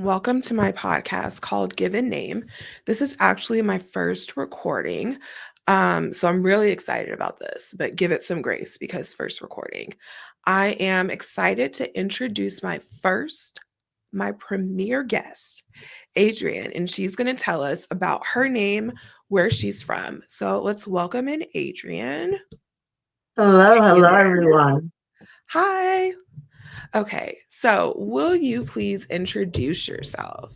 welcome to my podcast called Given Name. This is actually my first recording. So I'm really excited about this, but give it some grace because first recording. I am excited to introduce my premier guest, Adrienne, and she's going to tell us about her name, where she's from. So let's welcome in Adrienne. Hello, Hey hello there. everyone. Hi. Okay, so will you please introduce yourself?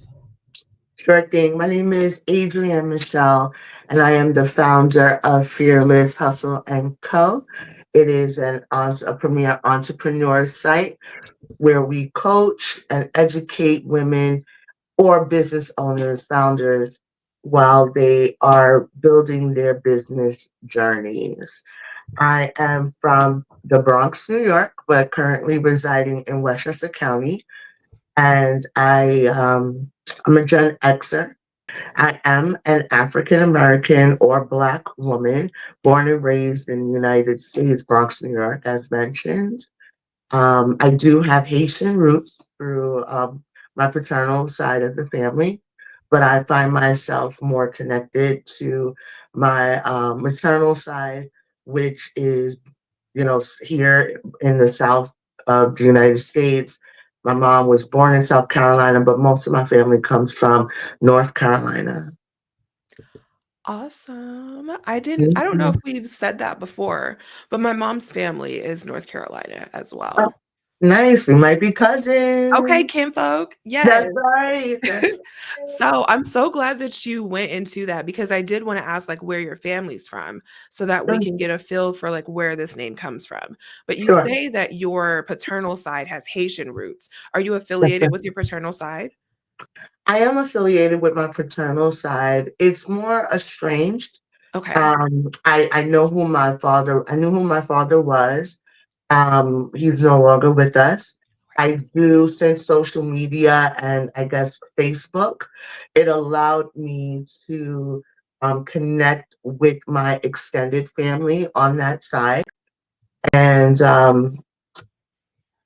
Sure thing. My name is Adrienne Michelle, and I am the founder of Fearless Hustle and Co. It is a premier entrepreneur site where we coach and educate women or business owners, founders, while they are building their business journeys. I am from the Bronx, New York, but currently residing in Westchester County. And I'm a Gen Xer. I am an African American or Black woman born and raised in the United States, Bronx, New York, as mentioned. I do have Haitian roots through my paternal side of the family, but I find myself more connected to my maternal side, which is here in the South of the United States. My mom was born in South Carolina, but most of my family comes from North Carolina. Awesome. I don't know if Mhm. we've said that before, but my mom's family is North Carolina as Oh, well. nice. We might be Okay, cousins. kinfolk. Yes. That's right. That's So I'm so glad that you went into that because I did want to ask like where your family's from so that we right. can get a feel for like where this name comes from. But you Sure. say that your paternal side has Haitian roots. Are you That's affiliated right. with your paternal side? I am affiliated with my paternal side. It's more estranged. Okay. I knew who my father was. He's no longer with us. I do, since social media and I guess Facebook, it allowed me to connect with my extended family on that side. And I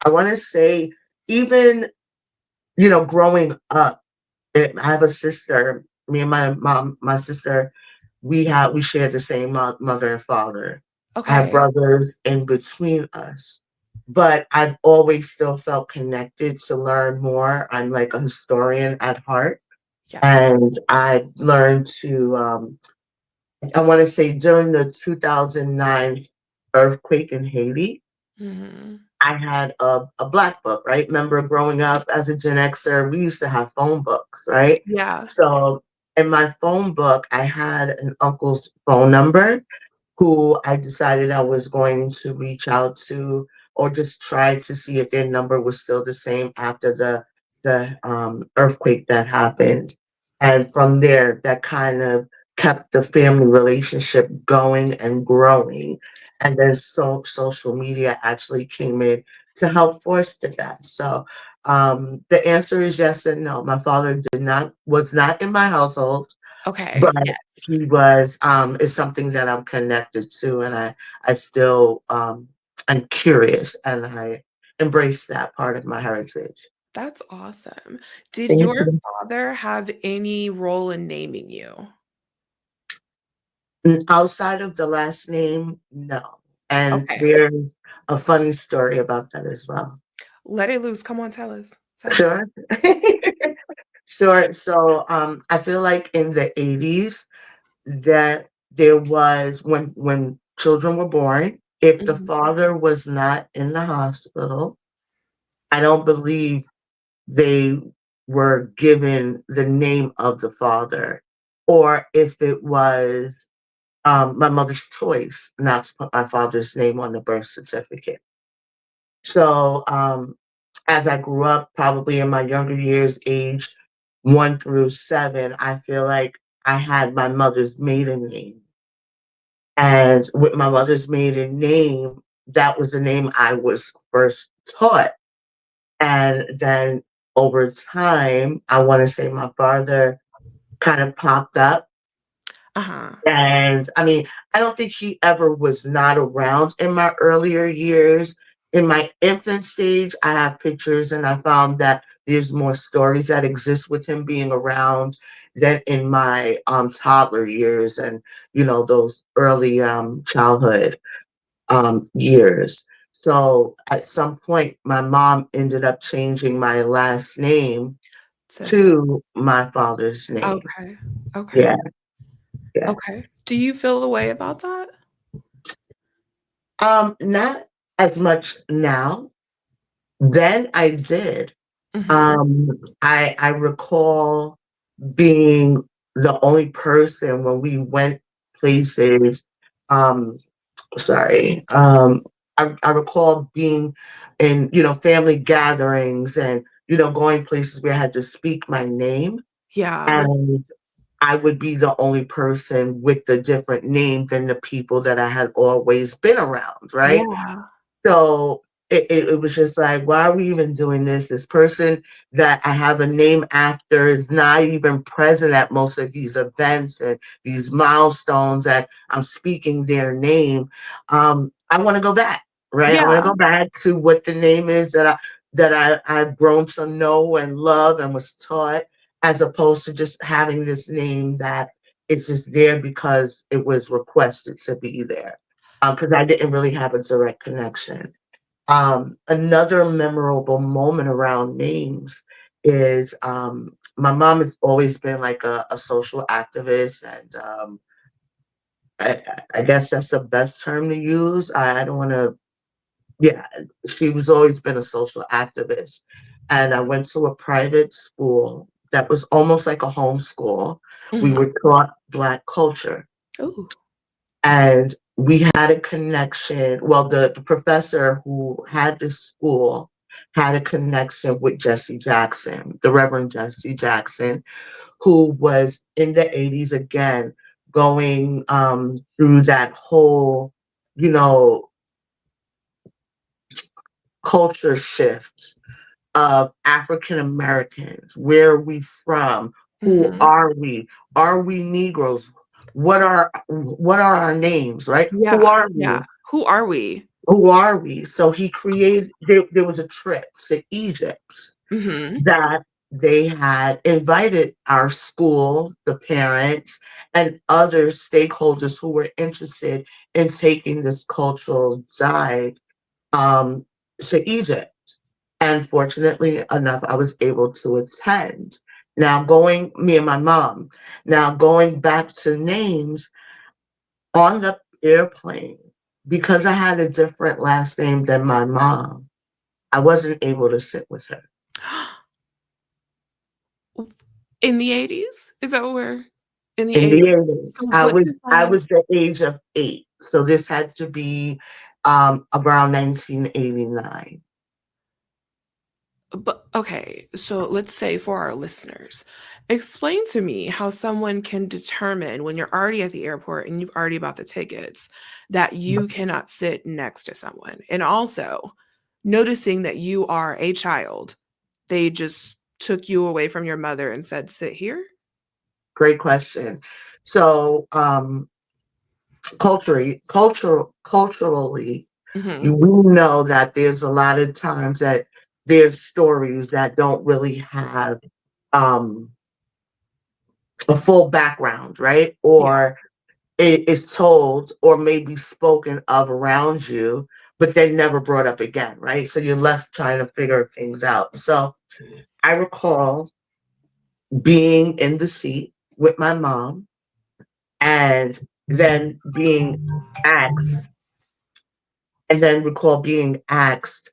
want to say, even, growing up, I have a sister, me and my sister, we share the same mother and father. I have Okay. brothers in between us, but I've always still felt connected to learn more. I'm like a historian at heart, Yes. and I learned to. I want to say during the 2009 earthquake in Haiti, Mhm. I had a black book, right? Remember growing up as a Gen Xer, we used to have phone books, right? Yeah. So in my phone book, I had an uncle's phone number who I decided I was going to reach out to or just try to see if their number was still the same after the earthquake that happened. And from there, that kind of kept the family relationship going and growing. And then social media actually came in to help foster that. So the answer is yes and no. My father was not in my household, but Okay. Yes. he was is something that I'm connected to, and I still I'm curious, and I embrace that part of my heritage. That's awesome. Did Thank your you. father have any role in naming you? Outside of the last name, no. And Okay. there's a funny story about that as well. Let it loose. Come on, tell us. Tell us. Sure. Sure. So I feel like in the 80s that there was when children were born, if the Mhm. father was not in the hospital, I don't believe they were given the name of the father, or if it was my mother's choice not to put my father's name on the birth certificate. So as I grew up, probably in my younger years, age 1 through 7, I feel like I had my mother's maiden name. And with my mother's maiden name, that was the name I was first taught. And then over time, I want to say my father kind of popped up. Uh-huh. And I mean, I don't think he ever was not around in my earlier years. In my infant stage, I have pictures and I found that there's more stories that exist with him being around than in my toddler years and those early childhood years. So at some point, my mom ended up changing my last name To him. to my father's name. Okay. Okay. Yeah, yeah. Okay. Do you feel a way about that? Not as much now. Then I did. Mhm. Um, I recall being the only person when we went places. Um, sorry. I recall being in family gatherings and going places where I had to speak my name, Yeah. and I would be the only person with the different name than the people that I had always been around, right? Yeah. So it was just like, why are we even doing this? This person that I have a name after is not even present at most of these events and these milestones that I'm speaking their name. I want to go back, right? I want to Yeah. go back to what the name is I've grown to know and love and was taught, as opposed to just having this name that it's just there because it was requested to be there, because I didn't really have a direct connection. Another memorable moment around names is my mom has always been like a social activist, and I, I guess that's the best term to use. I don't want to, yeah, she was always been a social activist. And I went to a private school that was almost like a homeschool. We Mhm. were taught Black culture. Ooh. And we had a connection. Well, the professor who had the school had a connection with Jesse Jackson, the Reverend Jesse Jackson, who was in the 80s again, going through that whole, you know, culture shift of African Americans. Where are we from? Who Mhm. are we? Are we Negroes? What are our names, right? Who Yeah. are Yeah. we? Who are we? Who are we? So he created, there was a trip to Egypt Mhm. that they had invited our school, the parents, and other stakeholders who were interested in taking this cultural dive um, to Egypt. And fortunately enough, I was able to attend. Now, me and my mom, now going back to names on the airplane, because I had a different last name than my mom, I wasn't able to sit with her. In the 80s? Is that what we're in the In 80s? the 80s, So I what was does I that was the age of 8, so this had to be around 1989. but okay, so let's say for our listeners, explain to me how someone can determine when you're already at the airport and you've already bought the tickets that you cannot sit next to someone. And also noticing that you are a child, they just took you away from your mother and said, sit here. Great question. So, culturally, Hmm. we know that there's a lot of times that there's stories that don't really have um, a full background, right? Yeah. Or it is told or maybe spoken of around you, but then never brought up again, right? So you're left trying to figure things out. So I recall being in the seat with my mom and then being asked, and then recall being asked,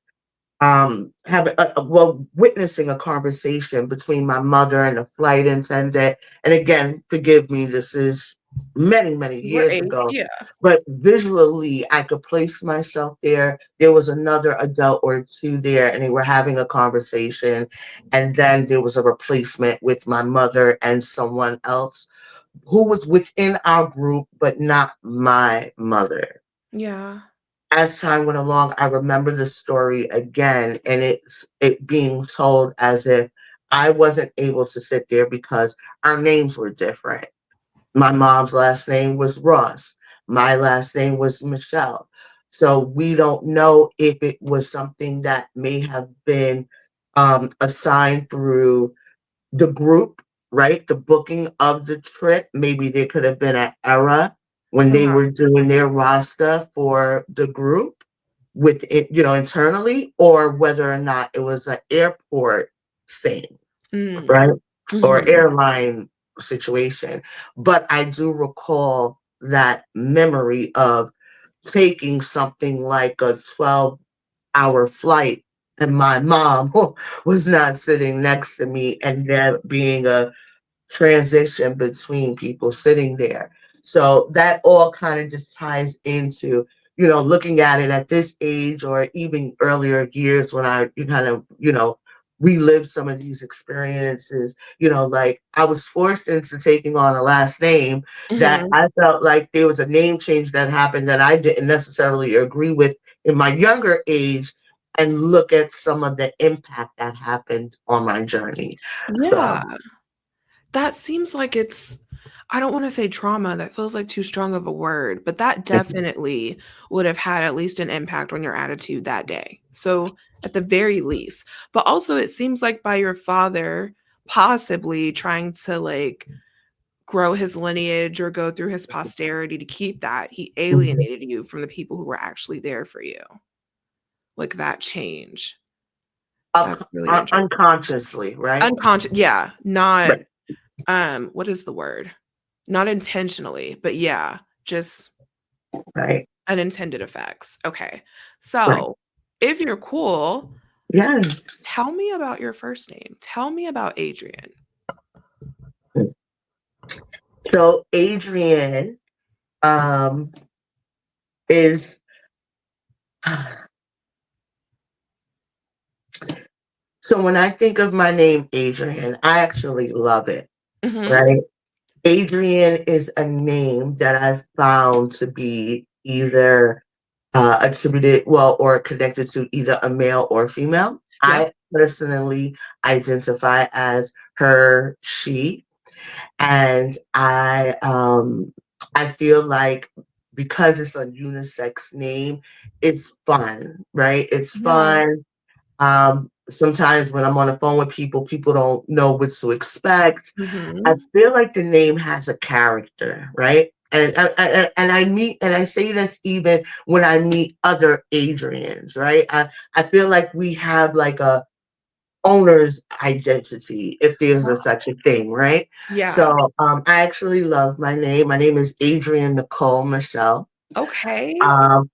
having well, witnessing a conversation between my mother and a flight attendant. And again, forgive me, this is many, many You were years 8. ago, Yeah. but visually, I could place myself there. There was another adult or two there, and they were having a conversation. And then there was a replacement with my mother and someone else who was within our group, but not my mother. Yeah. As time went along, I remember the story again, and it being told as if I wasn't able to sit there because our names were different. My mom's last name was Ross. My last name was Michelle. So we don't know if it was something that may have been assigned through the group, right? The booking of the trip. Maybe there could have been an era when they Uh-huh. were doing their roster for the group with it, internally, or whether or not it was an airport thing, Mm. right? Or Mhm. airline situation. But I do recall that memory of taking something like a 12-hour flight and my mom was not sitting next to me, and there being a transition between people sitting there. So that all kind of just ties into, looking at it at this age or even earlier years when I you kind of, relive some of these experiences. Like I was forced into taking on a last name that Mhm. I felt like there was a name change that happened that I didn't necessarily agree with in my younger age, and look at some of the impact that happened on my journey. Yeah. So, That seems like it's I don't wanna say trauma, that feels like too strong of a word, but that definitely would have had at least an impact on your attitude that day. So, at the very least. But also it seems like by your father possibly trying to, like, grow his lineage or go through his posterity to keep that, he mhm. alienated you from the people who were actually there for you. Like, that change. That's really interesting. Unconsciously, right? Unconscious, yeah, not, Right, what is the word? Not intentionally, but yeah, just right, unintended effects. Okay. right. So, if you're cool, Yes. tell me about your first name. Tell me about Adrienne. So Adrienne um is so when I think of my name Adrienne, I actually love it, Mhm. right? Adrienne is a name that I've found to be either attributed, well, or connected to either a male or female. Yeah. I personally identify as her, she. And I feel like because it's a unisex name, it's fun, right? It's Yeah. fun. Sometimes when I'm on the phone with people, people don't know what to expect. I Mhm. feel like the name has a character, right? And I meet, and I say this even when I meet other Adrians, right? I feel like we have like a owner's identity, if there's a such a thing, right? Yeah. So I actually love my name. My name is Adrienne Nicole Michelle, Okay.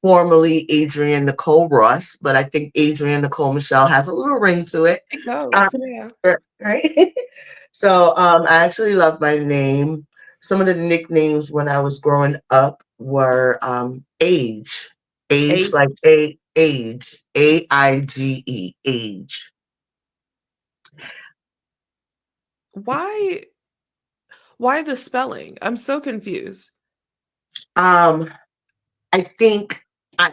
formerly Adrienne Nicole Ross, but I think Adrienne Nicole Michelle has a little ring to it. It Uh, goes. Yeah. right? So I actually love my name. Some of the nicknames when I was growing up were age, A like age, AIGE, age. why why the spelling? I'm so confused. Um, I think I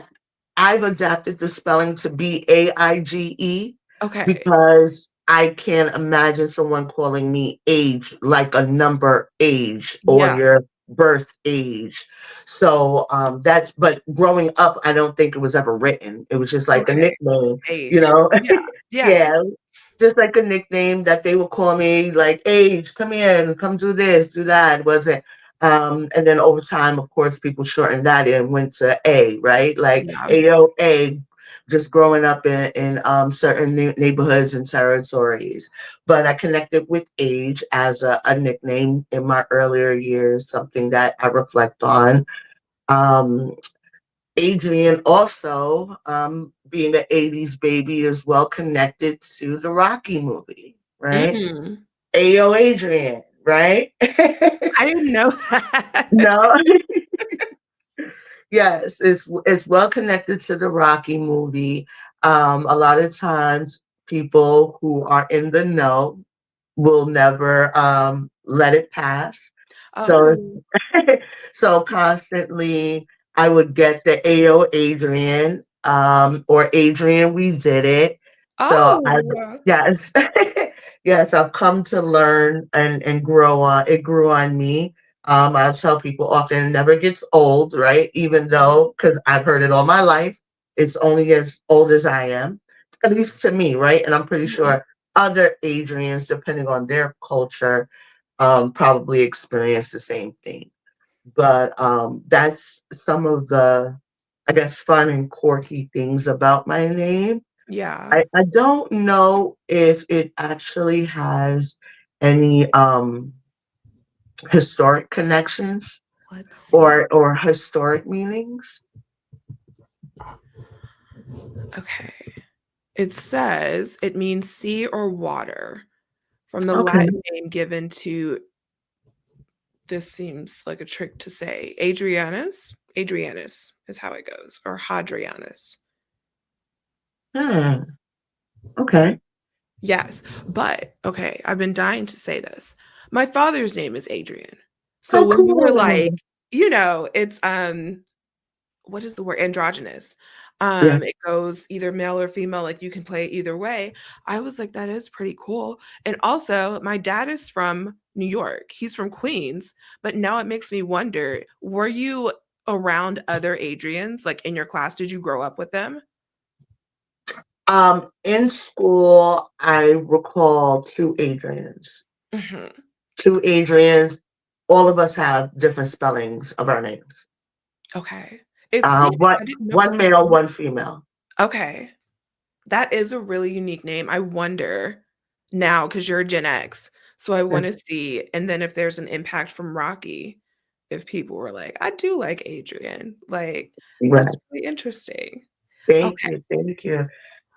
I've adapted the spelling to be AIGE Okay. because I can't imagine someone calling me age like a number age or Yeah. your birth age. So that's but growing up, I don't think it was ever written. It was just like a Okay. nickname, you Age. know? Yeah. Yeah. Yeah. Just like a nickname that they would call me, like age, come here, come do this, do that. Wasn't and then over time, of course, people shortened that and went to A, right? Like Yeah. AOA, just growing up in certain neighborhoods and territories. But I connected with age as a nickname in my earlier years, something that I reflect on. Um, Adrian also, being an 80s baby, is well connected to the Rocky movie, right? Mm. Ayo, Adrian, right? I didn't know that. No, yes, it's well connected to the Rocky movie. A lot of times, people who are in the know will never let it pass. So Oh. it's so constantly I would get the AO Adrian or Adrian we did it. So I Oh. yes. Yes, I've come to learn and grow on it grew on me. I tell people often it never gets old, right? Even though because I've heard it all my life, it's only as old as I am. at least to me, right? And I'm pretty Mhm. sure other Adrians, depending on their culture, probably experience the same thing. But that's some of the, I guess, fun and quirky things about my name. Yeah. I don't know if it actually has any historic connections Let's see. or historic meanings. Okay. It says it means sea or water from the Okay. Latin name given to, this seems like a trick to say, Adrianus. Adrianus is how it goes, or Hadrianus. Hmm. Okay. Yes, but okay, I've been dying to say this. My father's name is Adrian. So Oh, when you were like, cool. it's what is the word? Androgynous. Yeah. It goes either male or female, like you can play it either way. I was like, that is pretty cool. And also, my dad is from New York. He's from Queens, but now it makes me wonder, were you around other Adrians like in your class? Did you grow up with them? In school, I recall two Adrians. Mhm. Two Adrians. All of us have different spellings of our names. Okay. It seemed, One I didn't know it one was that male, unique. one female. Okay. That is a really unique name. I wonder now, because you're Gen X, so I Yeah. want to see, and then if there's an impact from Rocky, if people were like, I do like Adrian. Like, that's Right. really interesting. Thank Okay. you. Thank you.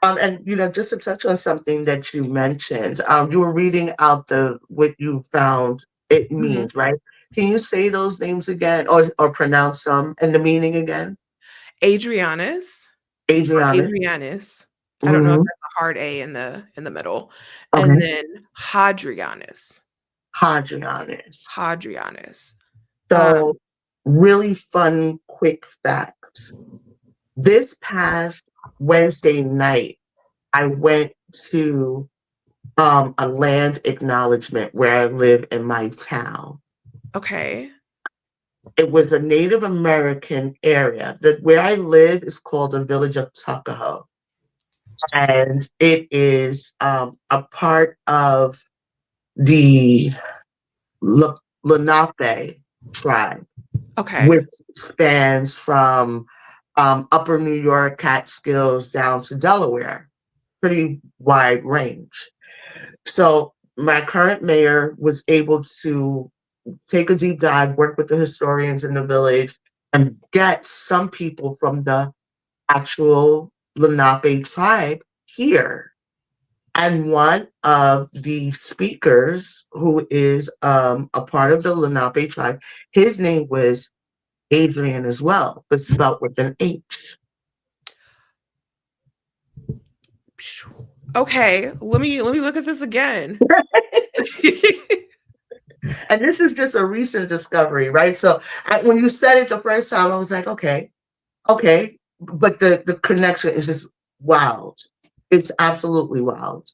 And just to touch on something that you mentioned, you were reading out the what you found it Mhm. means, right? Can you say those names again or pronounce them and the meaning again? Adrianus or Adriana. Adrianus. I don't know if Hmm. that's a hard A in the middle. And Okay. then Hadrianus. Hadrianus. Hadrianus. So, Um, really fun, quick fact. This past Wednesday night, I went to a land acknowledgement where I live in my town. okay. It was a Native American area. Where I live is called the village of Tuckahoe. And it is a part of the Lenape tribe, Okay. which spans from upper New York, Catskills down to Delaware. Pretty wide range. So my current mayor was able to take a deep dive, work with the historians in the village, and get some people from the actual Lenape tribe here. And one of the speakers, who is a part of the Lenape tribe, his name was Adrian as well, but spelled with an H. Okay, let me look at this again. And this is just a recent discovery, right? So when you said it the first time, I was like, okay, okay. But the connection is just wild. It's absolutely wild.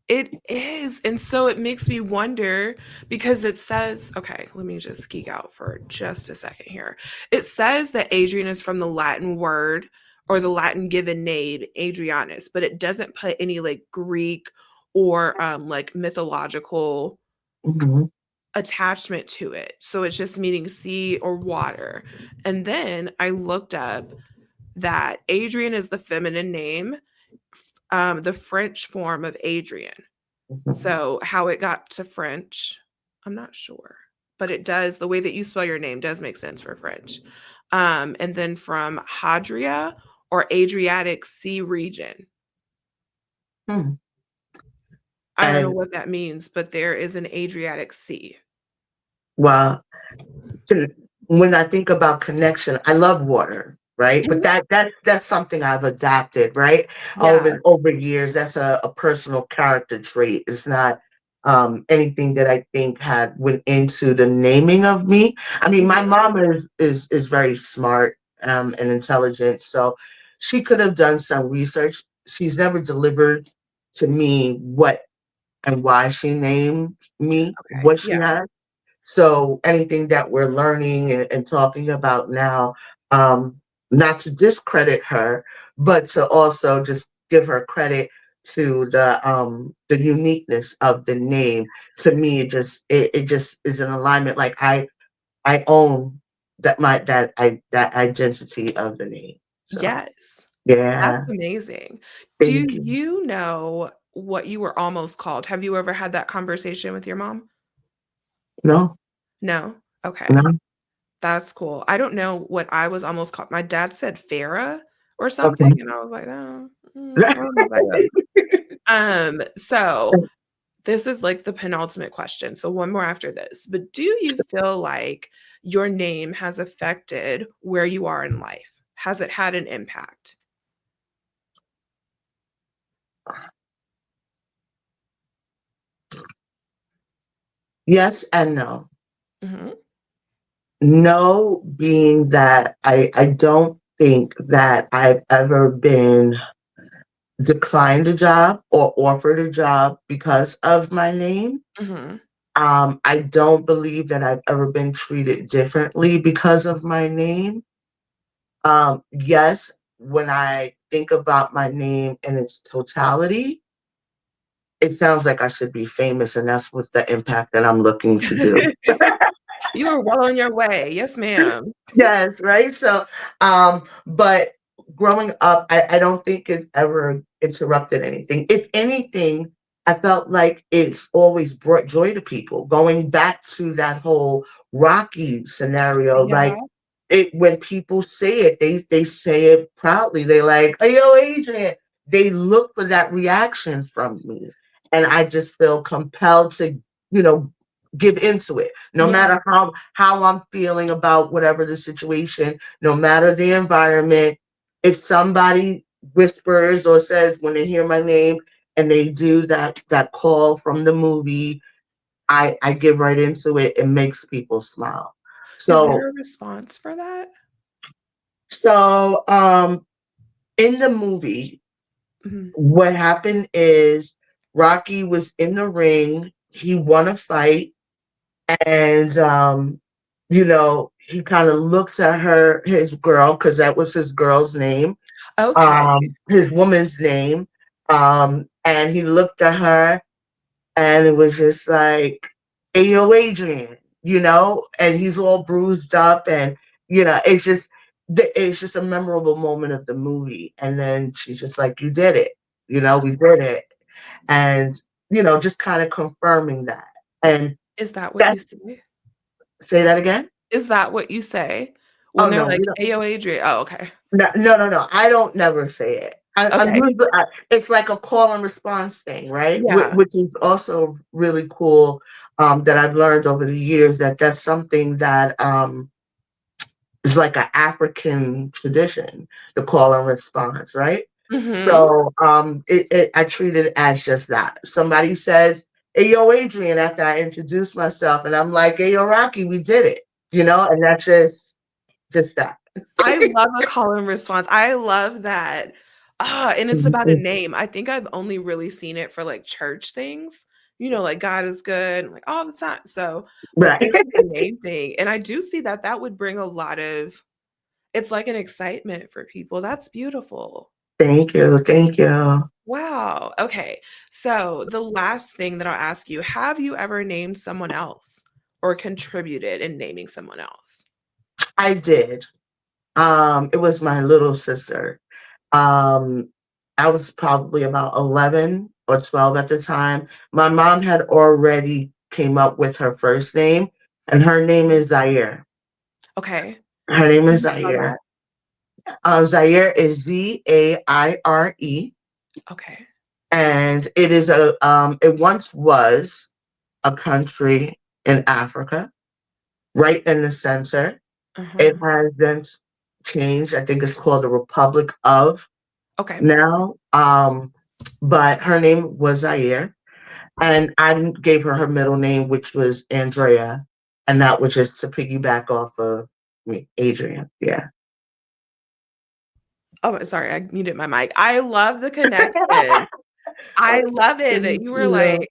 It is. And so it makes me wonder because it says, okay, let me just geek out for just a second here. It says that Adrian is from the Latin word or the Latin given name Adrianus, but it doesn't put any like Greek or like mythological Mhm. attachment to it. So it's just meaning sea or water. And then I looked up that Adrian is the feminine name, the French form of Adrian. Mhm. So how it got to French, I'm not sure, but it does. The way that you spell your name does make sense for French. And then from Hadria or Adriatic Sea region. Hmm. I don't know And what that means, but there is an Adriatic Sea. well, Con when I think about connection, I love water, right? But Mhm. that's something I've adapted, right? Yeah, Over years. That's a personal character trait. It's not anything that I think had went into the naming of me. I mean, my mhm, mom is very smart and intelligent, so she could have done some research. She's never delivered to me what and why she named me okay, what she yeah. has. So anything that we're learning and talking about now, not to discredit her, but to also just give her credit to the uniqueness of the name. To me, it just is an alignment. Like I own that identity of the name. So Yes. That's yeah, amazing. Do thank you. you know what you were almost called? Have you ever had that conversation with your mom? No, No? Okay. no, That's cool. I don't know what I was almost called. My dad said Farah or something, okay. and I was like, "Oh, I don't know if I got." So this is like the penultimate question. So one more after this. But do you feel like your name has affected where you are in life? Has it had an impact? Yes and no. Mhm. No, being that I don't think that I've ever been declined a job or offered a job because of my name. Mhm. I don't believe that I've ever been treated differently because of my name. Yes, when I think about my name in its totality, it sounds like I should be famous, and that's what the impact that I'm looking to do. You are well on your way. Yes, ma'am. Yes, right? So, but growing up, I don't think it ever interrupted anything. If anything, I felt like it's always brought joy to people. Going back to that whole Rocky scenario, Yeah. like it when people say it, they say it proudly. They're like, "Hey, yo, Adrian." They look for that reaction from me. And I just feel compelled to, you know, give into it. No Yeah. matter how I'm feeling about whatever the situation, no matter the environment, if somebody whispers or says when they hear my name and they do that call from the movie, I get right into it. It makes people smile. Is So there a response for that? so in the movie, Mhm. what happened is Rocky was in the ring. He won a fight. And he kind of looks at her, his girl, because that was his girl's name, Okay. his woman's name. And he looked at her and it was just like, "Hey, yo, Adrian," and he's all bruised up, and it's just a memorable moment of the movie. And then she's just like, "You did it, we did it," and just kind of confirming that. And Is that what that you say? say that again. Is that what you say when Oh they're no, like, we don't. "Ayo, Adrian." Oh, okay. No, no, no, no. I don't never say it. I'm Okay. usually, it's like a call and response thing, right? Yeah. Which is also really cool. That I've learned over the years that that's something that is like an African tradition, the call and response, right? Mhm. So I treat it as just that. Somebody says, "Hey, yo, Adrian," after I introduce myself, and I'm like, "Hey, yo, Rocky, we did it," and that's just that. I love a call and response. I love that. And it's about a name. I think I've only really seen it for, like, church things, like God is good, like, all the time. So, but Right. this is a name thing, and I do see that that would bring a lot of it's like an excitement for people. That's beautiful. Thank you. Thank you. Wow. Okay. So, the last thing that I'll ask you, have you ever named someone else or contributed in naming someone else? I did. It was my little sister. Um, I was probably about 11 or 12 at the time. My mom had already came up with her first name, and her name is Zaire. Okay. Her name Can is you spell Zaire. that? Zaire is Zaire, Okay. and it once was a country in Africa, right in the center. It Uh-huh. has been changed. I think it's called the Republic of Okay. now. But her name was Zaire, and I gave her her middle name, which was Andrea, and that was just to piggyback off of me, Adrian. Yeah. Oh, sorry, I muted my mic. I love the connection. I love it that Thank you were you. like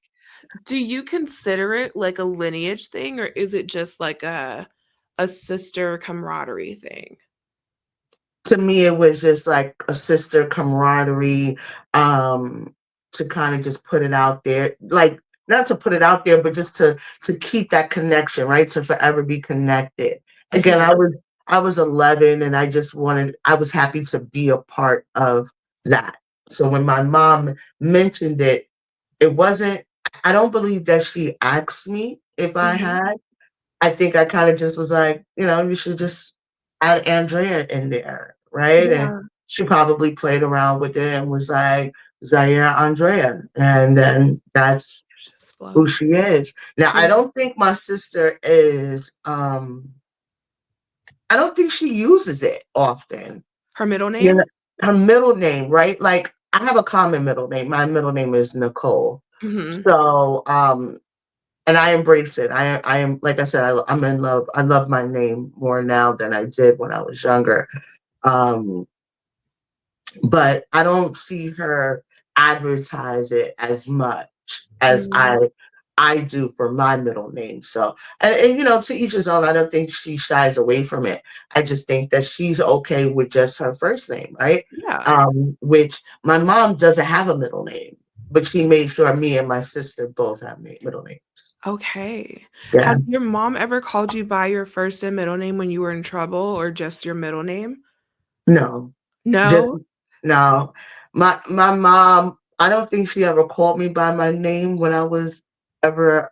do you consider it like a lineage thing, or is it just like a sister camaraderie thing? to me, it was just like a sister camaraderie, um, to kind of just put it out there, like not to put it out there, but just to keep that connection, right? To forever be connected. Again, Mhm. I was 11, and I was happy to be a part of that. So when my mom mentioned it, it wasn't. I don't believe that she asked me if I Mhm. had. I think I kinda just was like, "You should just add Andrea in there," right? And Yeah. she probably played around with it and was like, "Zaire Andrea," and then that's Just who flowed. she is. Now, Yeah. I don't think she uses it often. Her middle You know, name? her middle name, right? Like, I have a common middle name. My middle name is Nicole. Mhm. So, and I embrace it. I am, like I said, I'm in love. I love my name more now than I did when I was younger. Um, but I don't see her advertise it as much as Mhm. I do for my middle name. So, and to each his own. I don't think she shies away from it. I just think that she's okay with just her first name, right? Yeah. Which my mom doesn't have a middle name, but she made sure me and my sister both have middle names. Okay. Yeah. Has your mom ever called you by your first and middle name when you were in trouble or just your middle name? No. Just No? no. My mom, I don't think she ever called me by my name when I was ever,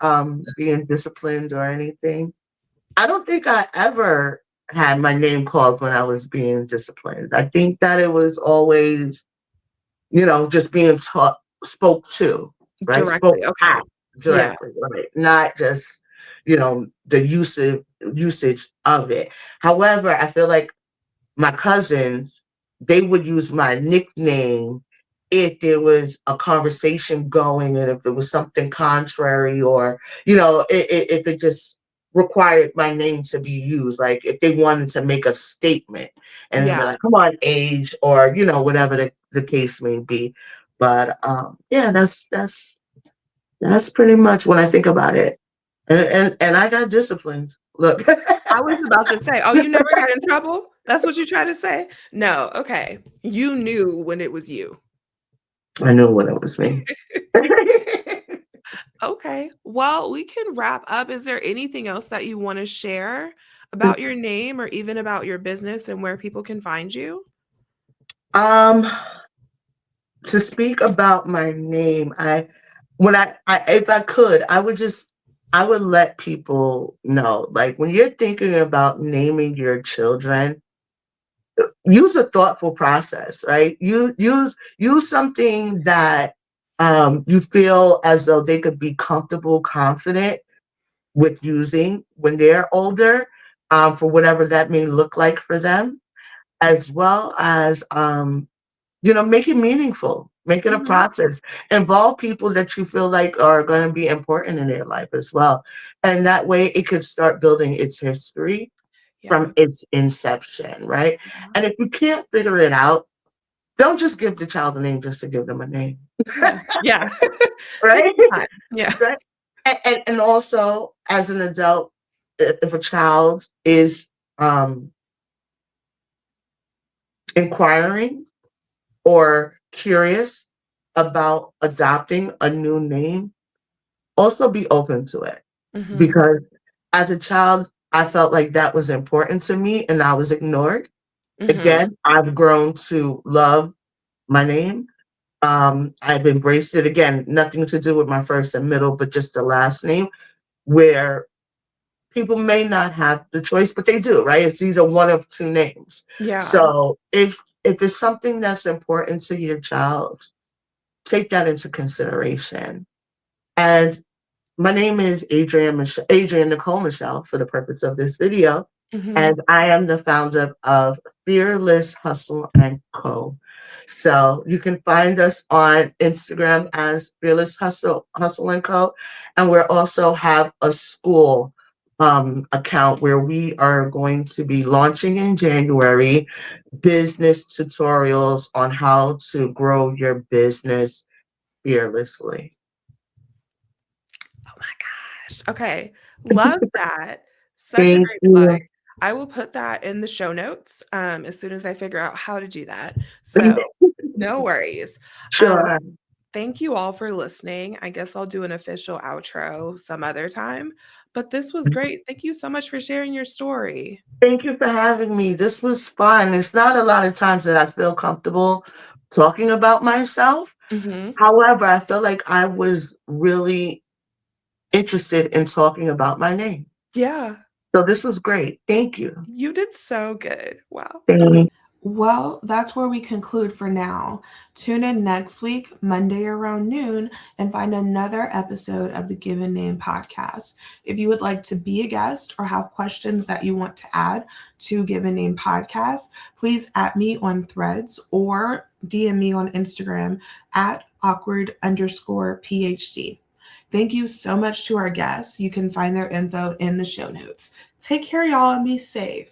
being disciplined or anything. I don't think I ever had my name called when I was being disciplined. I think that it was always, just being taught spoke to, right? Spoke Directly, at okay. Yeah. directly, right? Not just, the usage of it. However, I feel like my cousins, they would use my nickname if there was a conversation going and if there was something contrary or, if it just required my name to be used. Like if they wanted to make a statement and they'd be Yeah. like, come on, age, or, whatever the case may be. But yeah, that's pretty much when I think about it. And I got disciplined. Look. I was about to say, "Oh, you never got in trouble?" That's what you try to say? No, okay. You knew when it was you. I knew when it was me. Okay. Well, we can wrap up. Is there anything else that you wanna share about your name or even about your business and where people can find you? Um, to speak about my name, I if I could, I would let people know, like when you're thinking about naming your children, use a thoughtful process, right? Use something that you feel as though they could be comfortable, confident with using when they're older, for whatever that may look like for them, as well as make it meaningful, make it a Mhm. process. Involve people that you feel like are going to be important in their life as well. And that way it could start building its history from Yeah. its inception, right? Yeah. And if you can't figure it out, don't just give the child a name just to give them a name. Yeah. Yeah. Take Right? your time. Yeah. Right? And also as an adult, if a child is inquiring or curious about adopting a new name, also be open to it. Mhm. Because as a child, I felt like that was important to me and I was ignored. Mhm. Again, I've grown to love my name. I've embraced it again, nothing to do with my first and middle, but just the last name, where people may not have the choice, but they do, right? It's either one of two names. Yeah. So if it's something that's important to your child, take that into consideration. And my name is Adrienne Nicole Michelle for the purpose of this video, Mhm. and I am the founder of Fearless Hustle and Co. So you can find us on Instagram as Fearless Hustle and Co. And we also have a school account where we are going to be launching in January business tutorials on how to grow your business fearlessly. Oh my gosh. Okay. Love that. Such a Thank great plug. you. I will put that in the show notes as soon as I figure out how to do that. So no worries. Um, Sure. Thank you all for listening. I guess I'll do an official outro some other time, but this was great. Thank you so much for sharing your story. Thank you for having me. This was fun. It's not a lot of times that I feel comfortable talking about myself. Hmm. However, I feel like I was really interested in talking about my name. Yeah, So this was great. Thank you. you did so good. Wow. Thank Well, that's where we conclude for now. Tune in next week, Monday around noon, and find another episode of the Given Name podcast. If you would like to be a guest or have questions that you want to add to Given Name podcast, please at me on Threads or DM me on Instagram at awkward_PhD. Thank you so much to our guests. You can find their info in the show notes. Take care, y'all, and be safe.